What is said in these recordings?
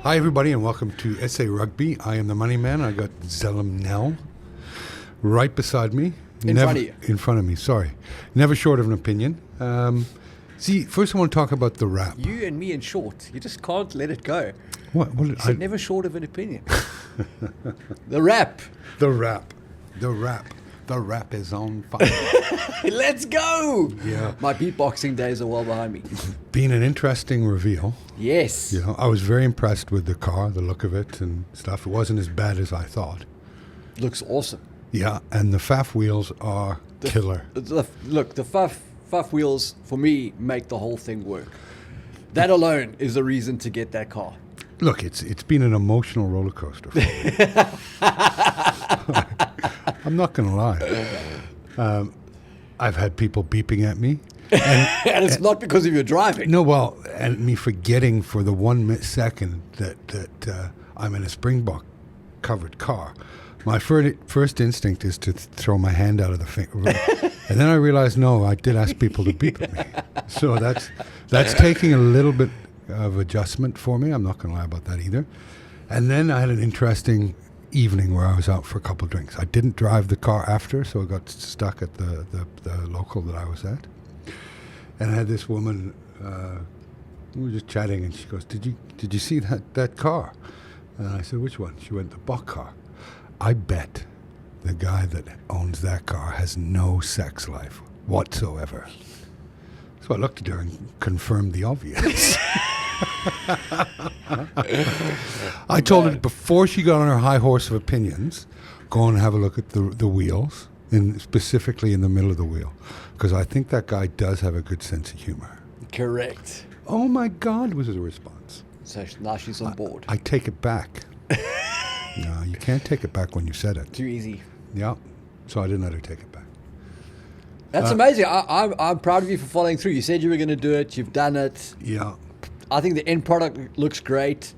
Hi, everybody, and welcome to SA Rugby. I am the money man. I got Zels right beside me. In front of you. In front of me, sorry. Never short of an opinion. See, first I want to talk about the rap. You and me in short. You just can't let it go. What You said never short of an opinion. The rap. The rap. The rap. The rap is on fire. Let's go. Yeah. My beatboxing days are well behind me. Been an interesting reveal. Yes. You know, I was very impressed with the car, the look of it and stuff. It wasn't as bad as I thought. Looks awesome. Yeah, and the FAF wheels are killer. Look, the FAF wheels, for me, make the whole thing work. That alone is a reason to get that car. Look, it's been an emotional roller coaster for me. I'm not going to lie. I've had people beeping at me. And it's not because of your driving. No, well, and me forgetting for the 1 second that I'm in a Springbok covered car. My first instinct is to throw my hand out of the finger. And then I realized, no, I did ask people to beep at me. So that's taking a little bit of adjustment for me. I'm not going to lie about that either. And then I had an interesting evening where I was out for a couple of drinks. I didn't drive the car after, so I got stuck at the local that I was at. And I had this woman, we were just chatting, and she goes, did you see that car? And I said, which one? She went, the Bok car. I bet the guy that owns that car has no sex life whatsoever. So I looked at her and confirmed the obvious. I told her before she got on her high horse of opinions, go and have a look at the wheels, specifically in the middle of the wheel, because I think that guy does have a good sense of humor. Correct. Oh my God, was his response. So now she's on board. I take it back. No, you can't take it back when you said it. Too easy. Yeah, so I didn't let her take it back. That's amazing. I'm proud of you for following through. You said you were going to do it. You've done it. Yeah. I think the end product looks great.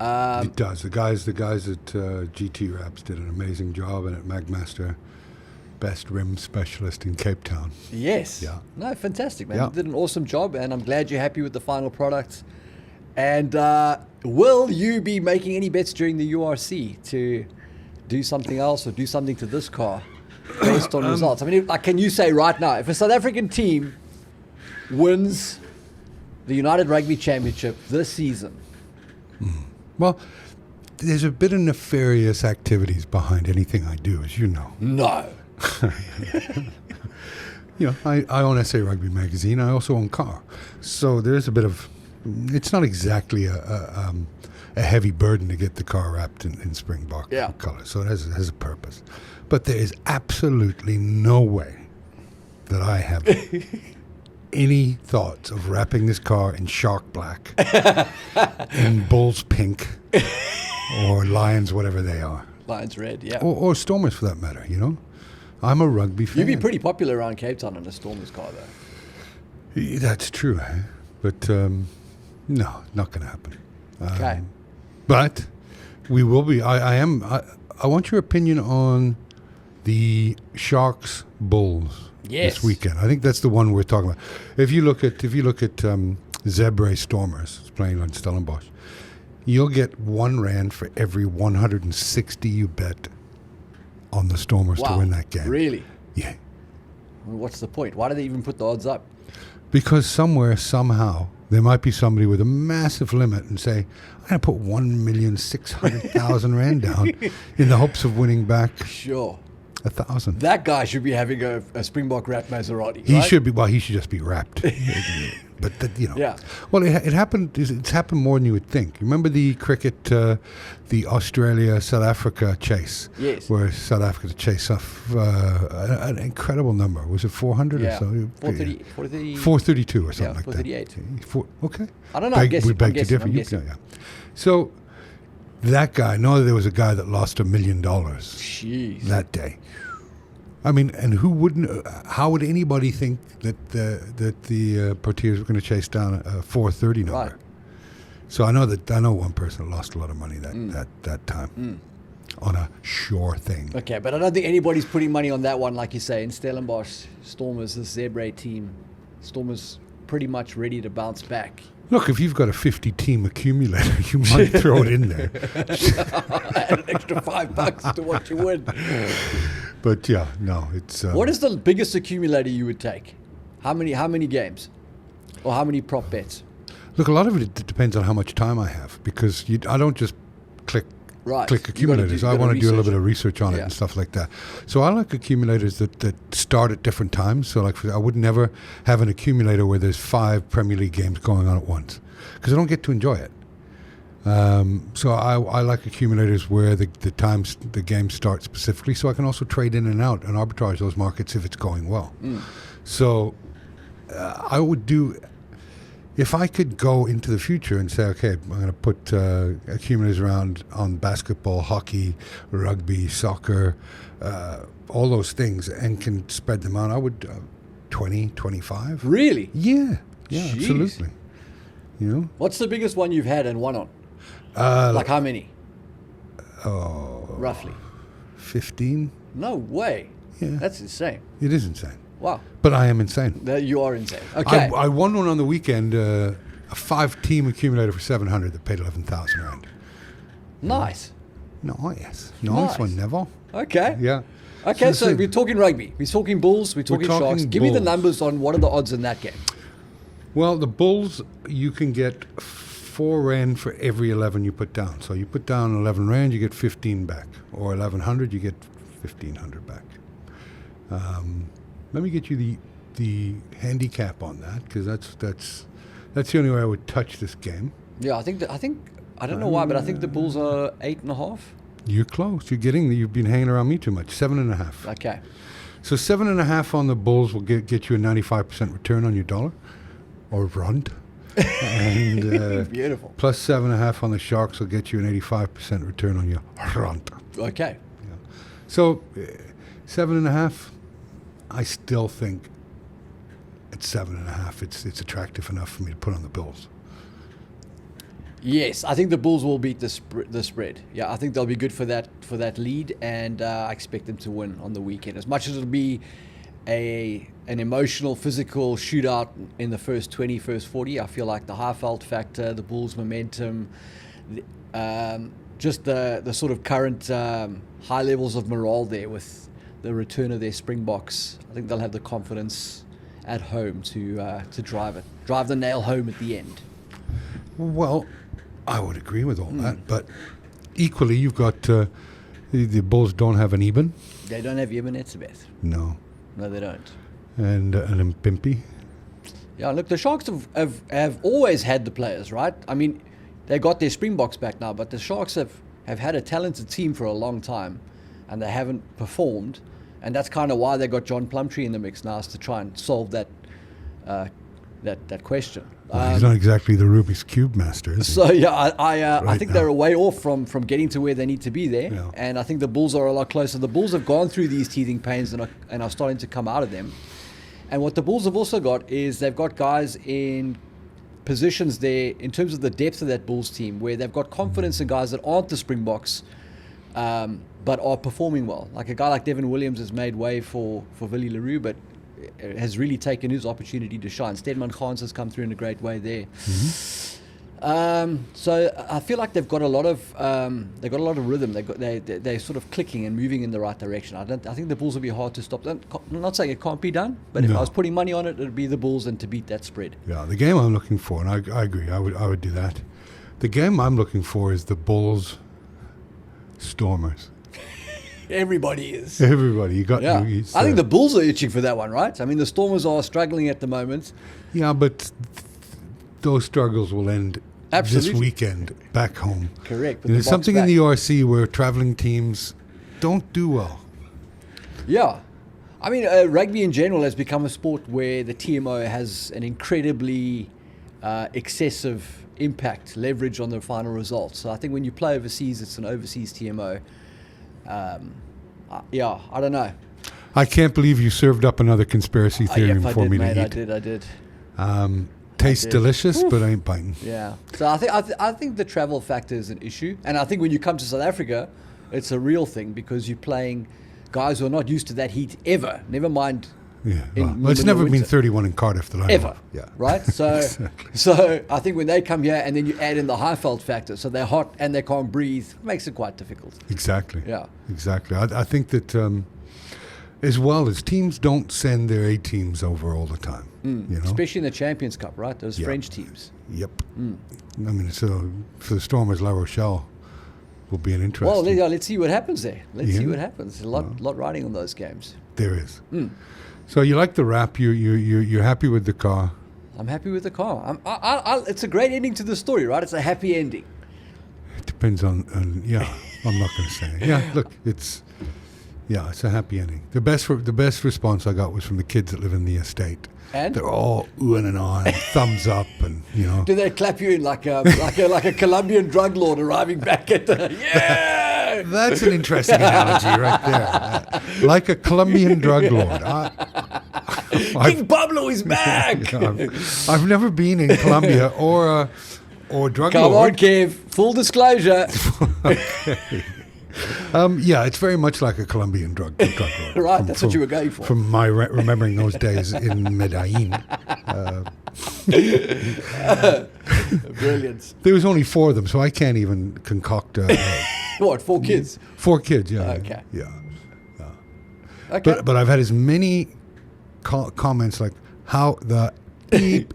It does. The guys at GT Wraps did an amazing job, and at Magmaster, best rim specialist in Cape Town. Yes. Yeah. No, fantastic, man. Yeah. You did an awesome job, and I'm glad you're happy with the final product. And will you be making any bets during the URC to do something else or do something to this car based on results? I mean, can you say right now, if a South African team wins the United Rugby Championship this season? Well, there's a bit of nefarious activities behind anything I do, as you know. No. You know, I own SA Rugby magazine. I also own car. So there's a bit of... It's not exactly a heavy burden to get the car wrapped in Springbok color. So it has a purpose. But there is absolutely no way that I have any thoughts of wrapping this car in shark black, in bull's pink, or lions, whatever they are. Lions red, yeah. Or Stormers, for that matter, you know? I'm a rugby fan. You'd be pretty popular around Cape Town on a Stormers car, though. That's true, eh? But no, not going to happen. Okay. But we will be. I want your opinion on the Sharks Bulls this weekend. I think that's the one we're talking about. If you look at Zebre Stormers, it's playing on Stellenbosch, you'll get R1 for every 160 you bet on the Stormers to win that game. Really? Yeah. Well, what's the point? Why do they even put the odds up? Because somewhere, somehow, there might be somebody with a massive limit and say, I'm going to put 1,600,000 Rand down in the hopes of winning back Sure. 1,000. That guy should be having a Springbok wrapped Maserati. He right? should be. Well, he should just be wrapped. But you know. Yeah. Well, it happened. It's happened more than you would think. Remember the cricket, the Australia-South Africa chase? Yes. Where South Africa chased off an incredible number. Was it 400 or so? 432 or something like 438. that. Okay. I don't know. I'm guessing. Yeah. So that guy. No, there was a guy that lost $1 million that day. I mean, and who wouldn't? How would anybody think that the Proteas were going to chase down a 430 number? Right. So I know one person that lost a lot of money that time on a sure thing. Okay, but I don't think anybody's putting money on that one, like you say. In Stellenbosch, Stormers, the Zebre team, Stormers pretty much ready to bounce back Look, if you've got a 50-team accumulator, you might throw it in there. Add an extra $5 to what you would. But yeah, no, it's. What is the biggest accumulator you would take? How many games, or how many prop bets? Look, a lot of it depends on how much time I have, because I don't just click accumulators. I want to do a little bit of research on it and stuff like that. So I like accumulators that start at different times. So like I would never have an accumulator where there's 5 Premier League games going on at once, because I don't get to enjoy it. So I like accumulators where the game starts specifically, so I can also trade in and out and arbitrage those markets if it's going well. So I would do, if I could go into the future and say, okay, I'm going to put accumulators around on basketball, hockey, rugby, soccer, all those things, and can spread them out, I would 20, 25. Really? Yeah, Jeez. Absolutely. You know, What's the biggest one you've had and won on? Like how many? Roughly. 15. No way. Yeah. That's insane. It is insane. Wow. But I am insane. You are insane. Okay. I won one on the weekend, a 5-team accumulator for 700 that paid 11,000 rand. Nice. Nice Nice. one, Neville. Okay. Yeah. Okay, so listen, we're talking rugby. We're talking Bulls. We're talking Sharks. Give me the Bulls. numbers on what are the odds in that game. Well, the Bulls, you can get 4 rand for every 11 you put down. So you put down 11 rand, you get 15 back. Or 1,100, you get 1,500 back. Let me get you the handicap on that, because that's the only way I would touch this game. Yeah, I think I don't know why, but I think the Bulls are 8.5. You're close. You've been hanging around me too much. 7.5. Okay. So 7.5 on the Bulls will get you a 95% return on your dollar, or rand. And Beautiful. plus 7.5 on the Sharks will get you an 85% return on your rand. Okay. So 7.5. I still think at 7.5, it's attractive enough for me to put on the Bulls. Yes, I think the Bulls will beat the spread. Yeah, I think they'll be good for that lead, and I expect them to win on the weekend. As much as it'll be an emotional, physical shootout in the first 20, first 40, I feel like the Highveld factor, the Bulls' momentum, just the sort of current high levels of morale there with the return of their Springboks, I think they'll have the confidence at home to drive the nail home at the end. Well, I would agree with all that, but equally, you've got the Bulls don't have an Eben. They don't have Eben Etzebeth. No, they don't. And an Mpimpy. Yeah, look, the Sharks have always had the players, right? I mean, they got their Springboks back now, but the Sharks have had a talented team for a long time, and they haven't performed, and that's kind of why they got John Plumtree in the mix now, is to try and solve that question. Well, he's not exactly the Rubik's Cube master, is he? So yeah, I think now. they're a way off from getting to where they need to be there, Yeah. and I think the Bulls are a lot closer. The Bulls have gone through these teething pains and are starting to come out of them. And what the Bulls have also got is they've got guys in positions there in terms of the depth of that Bulls team, where they've got confidence in guys that aren't the Springboks, but are performing well. Like a guy like Devin Williams has made way for Willie Leroux, but has really taken his opportunity to shine. Stedman Khans has come through in a great way there. So I feel like they've got a lot of rhythm. They're sort of clicking and moving in the right direction. I think the Bulls will be hard to stop. I'm not saying it can't be done, but if I was putting money on it, it'd be the Bulls and to beat that spread. Yeah, the game I'm looking for, and I agree, I would do that. The game I'm looking for is the Bulls Stormers. Everybody is. Everybody, you got. Yeah. You, I think the Bulls are itching for that one, right? I mean, the Stormers are struggling at the moment. Yeah, but those struggles will end Absolutely. this weekend back home. Correct. And there's something in the RC where traveling teams don't do well. Yeah. I mean, rugby in general has become a sport where the TMO has an incredibly excessive impact, leverage on the final results. So I think when you play overseas, it's an overseas TMO. Yeah, I don't know. I can't believe you served up another conspiracy theory for me to eat. I did. Tastes delicious, but ain't biting. Yeah. So I think the travel factor is an issue, and I think when you come to South Africa, it's a real thing because you're playing guys who are not used to that heat ever. Never mind Yeah. in Well, it's the never winter. been 31 in Cardiff that I know Ever. of. Yeah. Right? So, Exactly. so I think when they come here and then you add in the Highfeld factor, so they're hot and they can't breathe, makes it quite difficult. Exactly. Yeah. Exactly. I think that as well as teams don't send their A teams over all the time. You know? Especially in the Champions Cup, right? Those Yeah. French teams. Yep. I mean, so for the Stormers, La Rochelle will be an interesting. Well, let's see what happens there. Let's see Yeah. what happens. There's a lot riding on those games. There is. So you like the wrap? You're happy with the car? I'm happy with the car. It's a great ending to the story, right? It's a happy ending. It depends on yeah. I'm not going to say it. Yeah. Look, it's a happy ending. The best response I got was from the kids that live in the estate. And They're all oohing and ahhing, thumbs up, and do they clap you in like a Colombian drug lord arriving back at the yeah? That's an interesting analogy right there. Like a Colombian drug lord. King Pablo is back. I've never been in Colombia or drug Come on, lord. Kev. Full disclosure. Yeah, it's very much like a Colombian drug lord. Right, that's what you were going for. From my remembering those days in Medellin. Brilliant. There was only 4 of them, so I can't even concoct What, 4 kids? 4 kids. Yeah. Okay. Yeah. Okay. But I've had as many comments like, "How the beep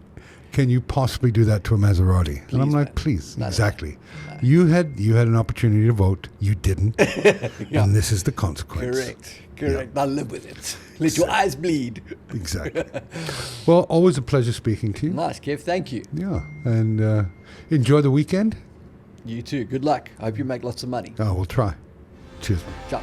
can you possibly do that to a Maserati?" And I'm Please, like, man. "Please, No. exactly. You had an opportunity to vote. You didn't, Yeah. and this is the consequence." Correct. Now live with it. Let your eyes bleed. Exactly. Well, always a pleasure speaking to you. Nice, Kev. Thank you. Yeah, and enjoy the weekend. You too. Good luck. I hope you make lots of money. Oh, we'll try. Cheers. Ciao.